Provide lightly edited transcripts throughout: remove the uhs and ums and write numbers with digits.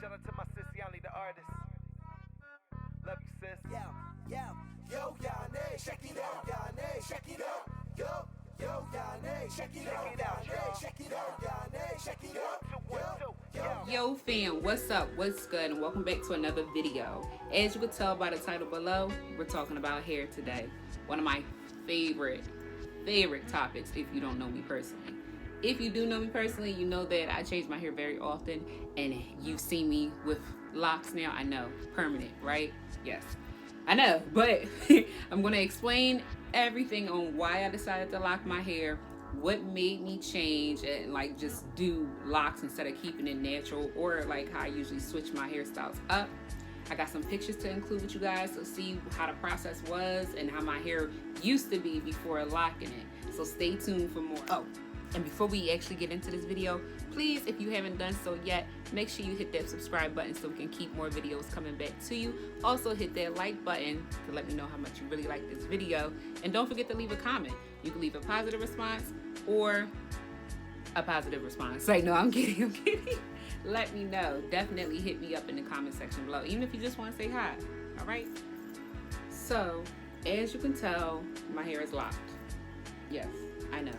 Shout out to my sis, Yanni, the artist. Love you, sis. Yo, Yanni, check it out, Yanni, check it out. Yo, Yanni, check it out, Yanni, check it out, Yanni, check it out. Yo fam, what's up, what's good, and welcome back to another video. As you can tell by the title below, we're talking about hair today. One of my favorite topics if you don't know me personally. If you do know me personally, you know that I change my hair very often, and you've seen me with locks now. I know, permanent, right? Yes, I know, but I'm gonna explain everything on why I decided to lock my hair, what made me change and like just do locks instead of keeping it natural, or like how I usually switch my hairstyles up. I got some pictures to include with you guys to see how the process was and how my hair used to be before locking it. So stay tuned for more. Oh, and before we actually get into this video, please, if you haven't done so yet, make sure you hit that subscribe button so we can keep more videos coming back to you. Also hit that like button to let me know how much you really like this video. And don't forget to leave a comment. You can leave a positive response or a positive response. Like, no, I'm kidding. Let me know. Definitely hit me up in the comment section below, even if you just want to say hi. All right? So, as you can tell, my hair is locked. Yes, I know.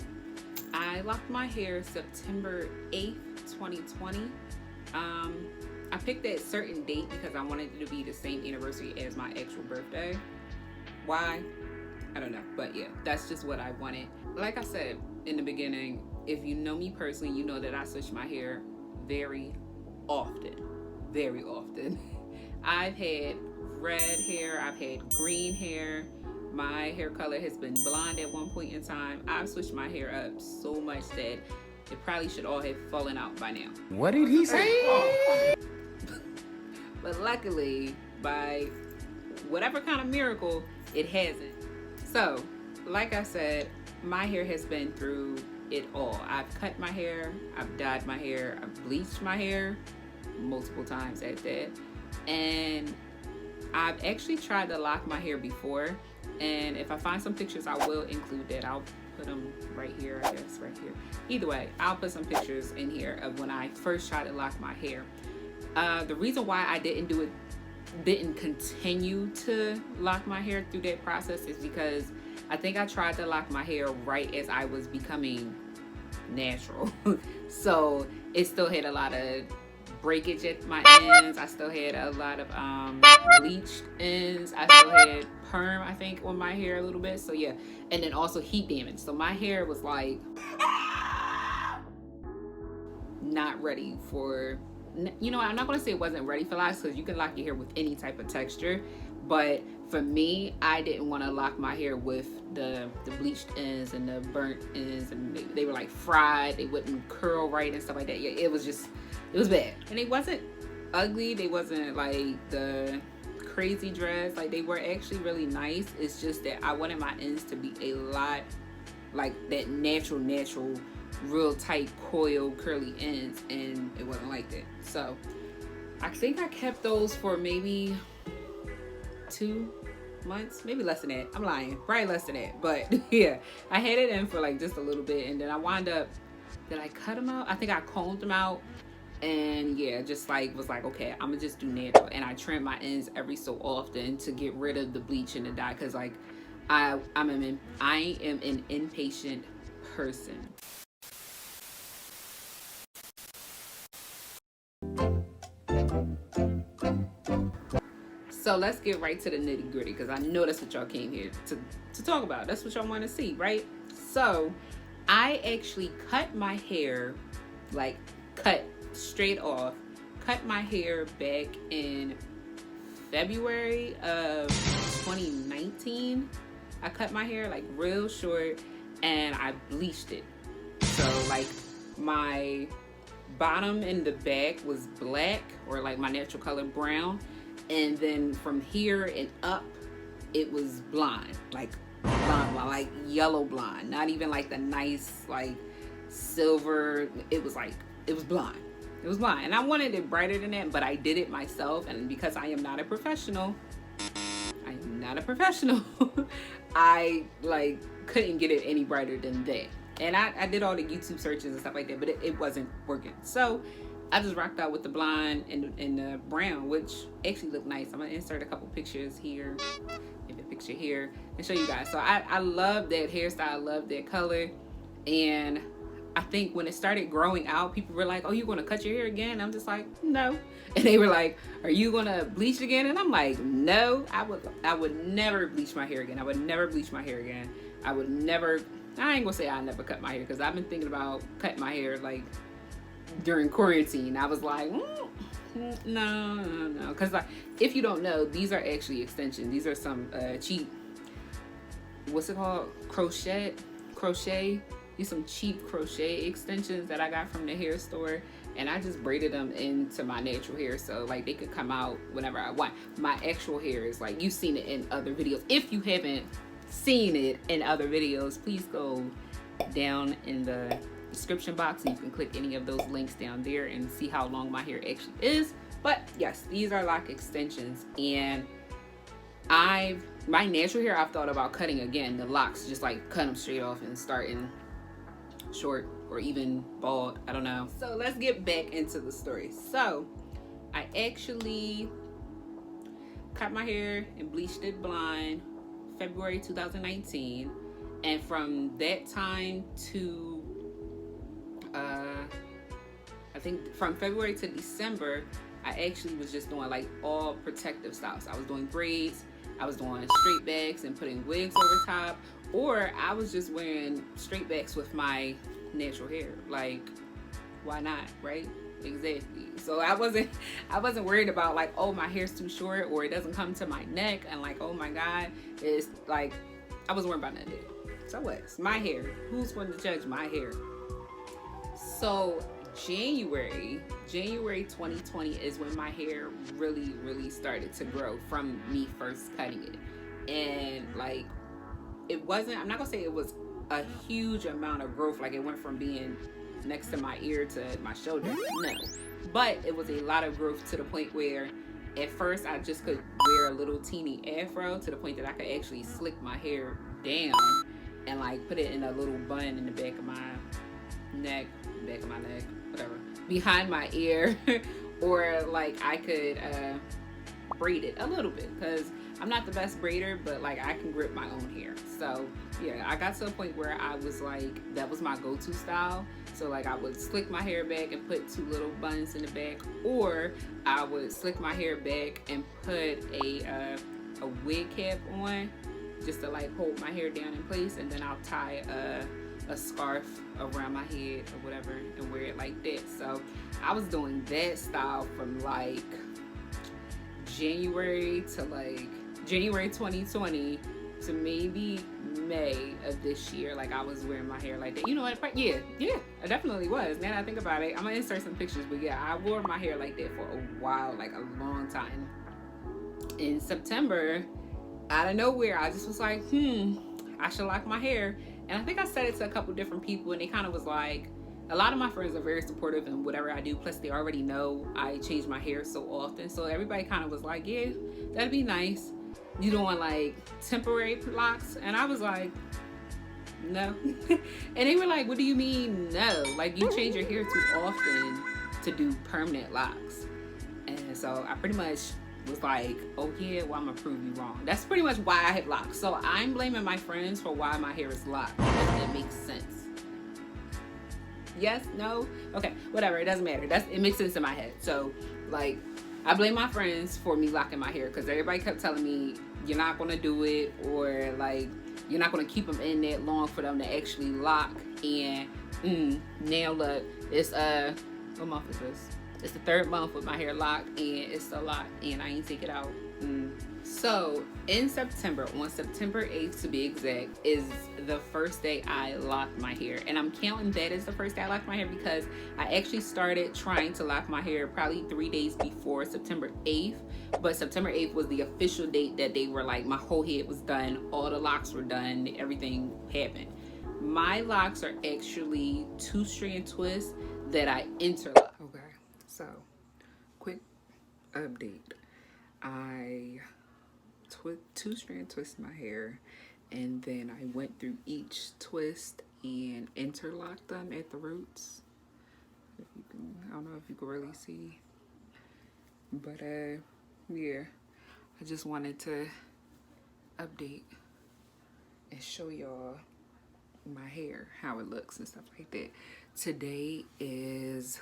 I locked my hair September 8th, 2020. I picked that certain date because I wanted it to be the same anniversary as my actual birthday. Why? I don't know. But yeah, that's just what I wanted. Like I said in the beginning, if you know me personally, you know that I switch my hair very often. Very often. I've had red hair. I've had green hair. My hair color has been blonde at one point in time. I've switched my hair up so much that it probably should all have fallen out by now. What did he say? But luckily, by whatever kind of miracle, it hasn't. So, like I said, my hair has been through it all. I've cut my hair, I've dyed my hair, I've bleached my hair multiple times at that. And I've actually tried to lock my hair before. And if I find some pictures, I will include that. I'll put them right here, I guess, right here. Either way, I'll put some pictures in here of when I first tried to lock my hair. The reason why I didn't continue to lock my hair through that process is because I think I tried to lock my hair right as I was becoming natural. So it still had a lot of breakage at my ends. I still had a lot of bleached ends. I still had perm, I think, on my hair a little bit. So yeah, and then also heat damage. So my hair was like not ready for, you know, I'm not gonna say it wasn't ready for locks because you can lock your hair with any type of texture, but for me, I didn't want to lock my hair with the bleached ends and the burnt ends, and they were like fried. They wouldn't curl right and stuff like that. Yeah, it was bad. And they wasn't ugly. They wasn't like the crazy dreads. Like, they were actually really nice. It's just that I wanted my ends to be a lot like that natural, real tight coil curly ends, and it wasn't like that. So I think I kept those for maybe 2 months, maybe less than that. I'm lying, probably less than that. But yeah, I had it in for like just a little bit, and then I wound up, did I cut them out? I think I combed them out, and yeah, just like was like, okay, I'm gonna just do natural. And I trim my ends every so often to get rid of the bleach and the dye, because like I am an impatient person. So let's get right to the nitty gritty, because I know that's what y'all came here to talk about. That's what y'all want to see, right? So I actually cut my hair, like cut straight off, cut my hair back in February of 2019. I cut my hair like real short and I bleached it. So like my bottom and the back was black, or like my natural color brown. And then from here and up, it was blonde, like yellow blonde. Not even like the nice, like silver. It was blonde. It was blonde. And I wanted it brighter than that, but I did it myself. And because I am not a professional, I like couldn't get it any brighter than that. And I did all the YouTube searches and stuff like that, but it wasn't working. So I just rocked out with the blonde and the brown, which actually looked nice. I'm gonna insert a couple pictures here, maybe a picture here, and show you guys. So I love that hairstyle, I love that color. And I think when it started growing out, people were like, oh, you gonna cut your hair again? And I'm just like, no. And they were like, are you gonna bleach again? And I'm like, no, I would never bleach my hair again. I would never bleach my hair again. I would never, I ain't gonna say I never cut my hair, because I've been thinking about cutting my hair like during quarantine. I was like, no. Because like, if you don't know, these are actually extensions. These are some cheap, what's it called? Crochet. These some cheap crochet extensions that I got from the hair store, and I just braided them into my natural hair, so like they could come out whenever I want. My actual hair is like, you've seen it in other videos. If you haven't seen it in other videos, please go down in the description box and you can click any of those links down there and see how long my hair actually is. But yes, these are lock extensions, and my natural hair, I've thought about cutting again. The locks, just like cut them straight off and starting short or even bald, I don't know. So let's get back into the story. So I actually cut my hair and bleached it blonde February 2019, and from that time to I think from February to December, I actually was just doing like all protective styles. I was doing braids, I was doing straight backs and putting wigs over top, or I was just wearing straight backs with my natural hair. Like, why not, right? Exactly. So I wasn't worried about like, oh, my hair's too short or it doesn't come to my neck, and like, oh my God, it's like, I wasn't worried about none of it. So what's my hair? Who's going to judge my hair? So January 2020 is when my hair really started to grow from me first cutting it. And like, it wasn't, I'm not gonna say it was a huge amount of growth, like it went from being next to my ear to my shoulder, no, but it was a lot of growth to the point where at first I just could wear a little teeny afro, to the point that I could actually slick my hair down and like put it in a little bun in the back of my neck, whatever, behind my ear. Or like I could braid it a little bit, because I'm not the best braider, but like I can grip my own hair. So yeah, I got to a point where I was like, that was my go-to style. So like I would slick my hair back and put two little buns in the back, or I would slick my hair back and put a wig cap on, just to like hold my hair down in place, and then I'll tie a scarf around my head or whatever and wear it like that. So I was doing that style from like January 2020 to maybe May of this year. Like I was wearing my hair like that. You know what? Yeah, I definitely was. Now that I think about it, I'm gonna insert some pictures, but yeah, I wore my hair like that for a while, like a long time. In September, out of nowhere, I just was like, I should lock my hair. And I think I said it to a couple different people, and they kind of was like, a lot of my friends are very supportive in whatever I do. Plus, they already know I change my hair so often. So everybody kind of was like, yeah, that'd be nice. You don't want like temporary locks? And I was like, no. And they were like, what do you mean no? Like, you change your hair too often to do permanent locks. And so I pretty much was like, oh yeah, well, I'm gonna prove you wrong. That's pretty much why I have locks. So I'm blaming my friends for why my hair is locked, because it makes sense. Yes, no, okay, whatever, it doesn't matter. It makes sense in my head. So like, I blame my friends for me locking my hair, because everybody kept telling me you're not gonna do it, or like you're not gonna keep them in that long for them to actually lock. And now look, it's what month is this? It's the third month with my hair locked, and it's still locked, and I ain't take it out. So in September, on September 8th to be exact, is the first day I locked my hair. And I'm counting that as the first day I locked my hair because I actually started trying to lock my hair probably 3 days before September 8th. But September 8th was the official date that they were like, my whole head was done, all the locks were done, everything happened. My locks are actually 2-strand twists that I interlock. Okay, so quick update. I 2-strand twist my hair, and then I went through each twist and interlocked them at the roots. I don't know if you can really see, but yeah, I just wanted to update and show y'all my hair, how it looks and stuff like that. Today is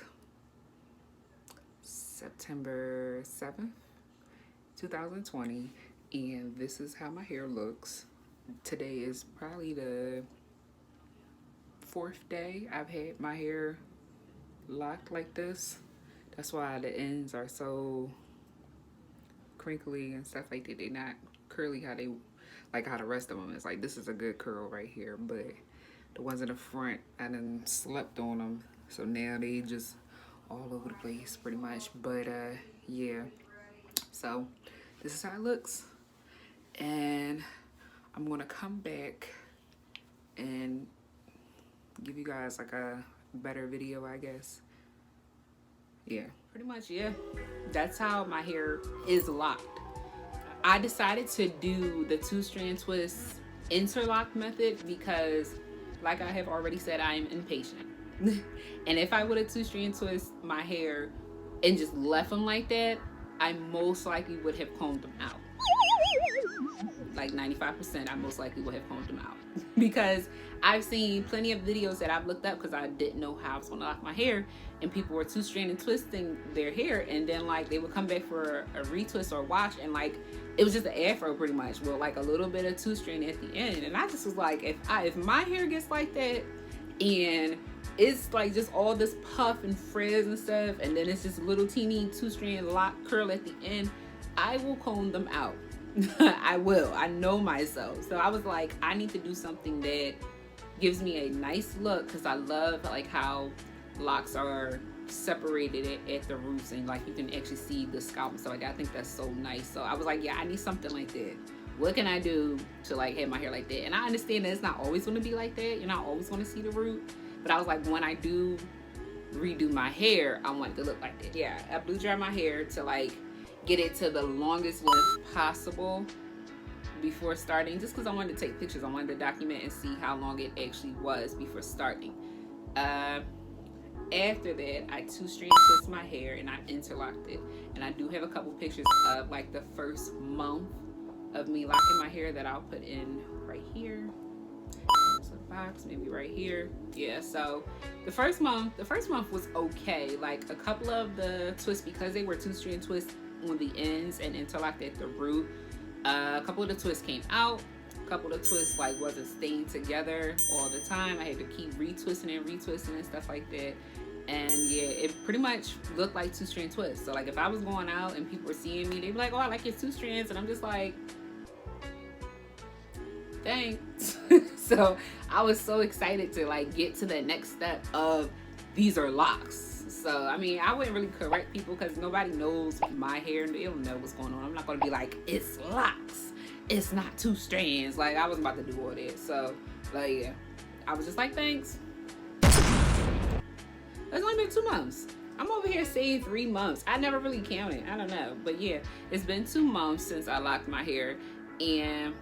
September 7th, 2020, and this is how my hair looks. Today is probably the 4th day I've had my hair locked like this. That's why the ends are so crinkly and stuff like that. They're not curly how they like how the rest of them is. Like, this is a good curl right here, but the ones in the front, I done slept on them, so now they just all over the place pretty much. But yeah, so this is how it looks, and I'm gonna come back and give you guys like a better video, I guess. Yeah, pretty much, yeah, that's how my hair is locked. I decided to do the 2-strand twist interlock method because, like I have already said, I am impatient. And if I would have 2-strand twist my hair and just left them like that, I most likely would have combed them out. Like 95%, I most likely would have combed them out. Because I've seen plenty of videos that I've looked up because I didn't know how I was going to lock my hair, and people were 2-strand and twisting their hair, and then like they would come back for a retwist or wash, and like it was just an afro pretty much with like a little bit of 2-strand at the end. And I just was like, if my hair gets like that and it's like just all this puff and frizz and stuff, and then it's just little teeny 2-strand lock curl at the end, I will comb them out. I will. I know myself. So I was like, I need to do something that gives me a nice look, because I love like how locks are separated at the roots, and like you can actually see the scalp and stuff like that. I think that's so nice. So I was like, yeah, I need something like that. What can I do to like have my hair like that? And I understand that it's not always going to be like that. You're not always going to see the root. But I was like, when I do redo my hair, I want it to look like that. Yeah, I blew dry my hair to like get it to the longest length possible before starting, just because I wanted to take pictures. I wanted to document and see how long it actually was before starting. After that, I 2-strand twist my hair and I interlocked it, and I do have a couple pictures of like the first month of me locking my hair that I'll put in right here. There's a box maybe right here. Yeah, so the first month was okay. Like a couple of the twists, because they were 2-strand twists on the ends and interlocked at the root, a couple of the twists came out. A couple of the twists like wasn't staying together all the time. I had to keep retwisting and stuff like that. And yeah, it pretty much looked like 2-strand twists. So like if I was going out and people were seeing me, they'd be like, oh, I like your 2 strands, and I'm just like, thanks. So I was so excited to like get to the next step of these are locks. So I mean, I wouldn't really correct people because nobody knows my hair. They don't know what's going on. I'm not gonna be like, it's locks, it's not 2 strands. Like, I wasn't about to do all that. So like, yeah, I was just like, thanks. It's only been 2 months. I'm over here saying 3 months. I never really counted. I don't know. But yeah, it's been 2 months since I locked my hair. And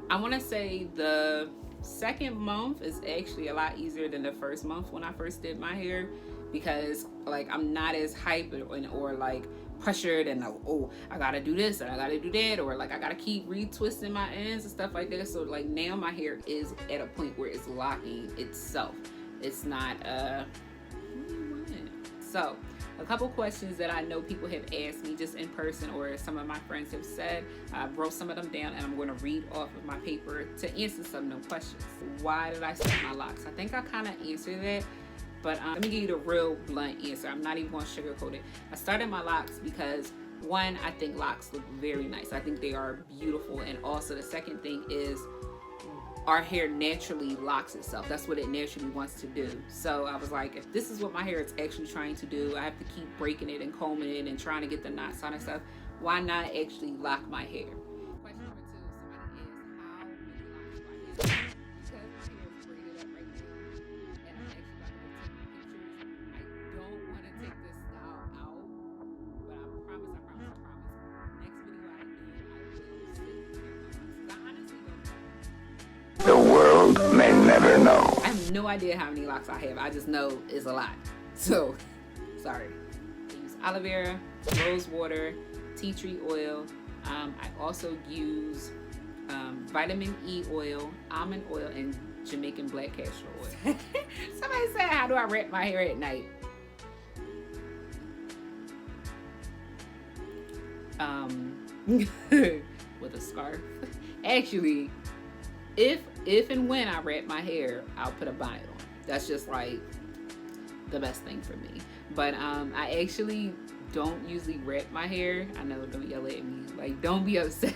I want to say the second month is actually a lot easier than the first month when I first did my hair, because like I'm not as hyped or like pressured and like, oh, I gotta do this and I gotta do that, or like I gotta keep retwisting my ends and stuff like that. So like now my hair is at a point where it's locking itself. It's not so a couple questions that I know people have asked me just in person, or some of my friends have said. I wrote some of them down and I'm going to read off of my paper to answer some of them questions. Why did I start my locks? I think I kind of answered that, but let me give you the real blunt answer. I'm not even going to sugarcoat it. I started my locks because, one, I think locks look very nice. I think they are beautiful. And also the second thing is, our hair naturally locks itself. That's what it naturally wants to do. So I was like, if this is what my hair is actually trying to do, I have to keep breaking it and combing it and trying to get the knots on and stuff. Why not actually lock my hair? Question number 2, somebody asked, how many locks do I have? Because my hair is braided up right now, and I'm actually about to take pictures. I don't want to take this style out, but I promise. Next video I do, I will sit here on my locks. I honestly don't know. The world may never know. I have no idea how many locks I have. I just know it's a lot. So, sorry. I use aloe vera, rose water, tea tree oil. I also use vitamin E oil, almond oil, and Jamaican black castor oil. Somebody said, how do I wrap my hair at night? With a scarf. Actually, if and when I wrap my hair, I'll put a bonnet on. That's just like the best thing for me. But I actually don't usually wrap my hair. I know, don't yell at me. Like, don't be upset.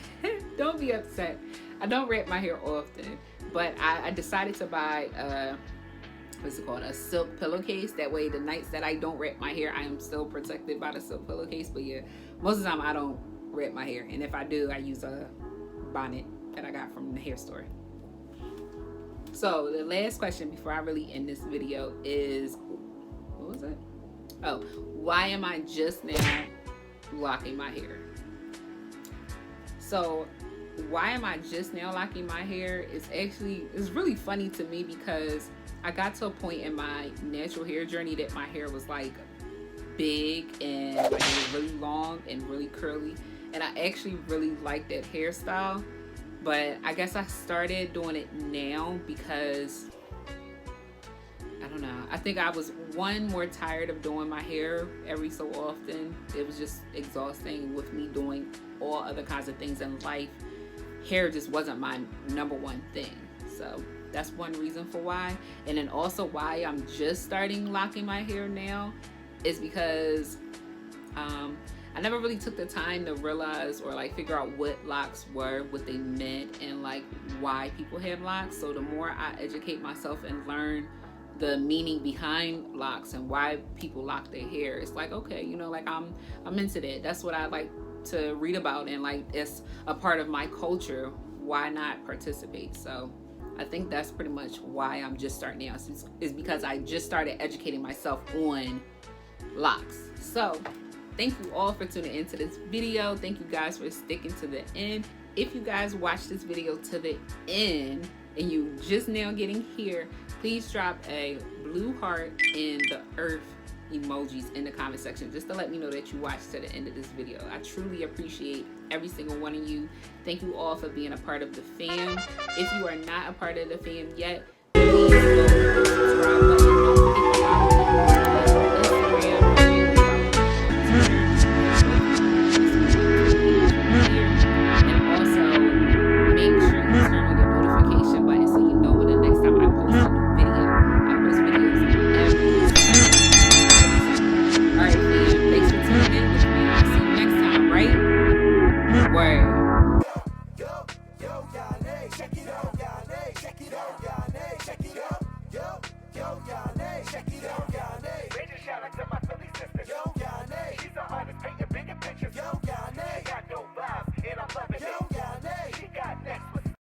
Don't be upset. I don't wrap my hair often, but I decided to buy what's it called, a silk pillowcase. That way the nights that I don't wrap my hair, I am still protected by the silk pillowcase. But yeah, most of the time I don't wrap my hair, and if I do, I use a bonnet that I got from the hair store. So the last question before I really end this video is, what was it? Oh, why am I just now locking my hair? So why am I just now locking my hair is really funny to me, because I got to a point in my natural hair journey that my hair was like big and like it was really long and really curly, and I actually really liked that hairstyle. But I guess I started doing it now because I don't know, I think I was more tired of doing my hair every so often. It was just exhausting with me doing all other kinds of things in life. Hair just wasn't my number one thing. So that's one reason for why. And then also why I'm just starting locking my hair now is because I never really took the time to realize or like figure out what locks were, what they meant, and like why people have locks. So the more I educate myself and learn the meaning behind locks and why people lock their hair, it's like, okay, you know, like I'm into that. That's what I like to read about, and like it's a part of my culture. Why not participate? So I think that's pretty much why I'm just starting now, is because I just started educating myself on locks. So thank you all for tuning into this video. Thank you guys for sticking to the end. If you guys watched this video to the end and you just now getting here, please drop a blue heart and the earth emojis in the comment section just to let me know that you watched to the end of this video. I truly appreciate every single one of you. Thank you all for being a part of the fam. If you are not a part of the fam yet, please go subscribe.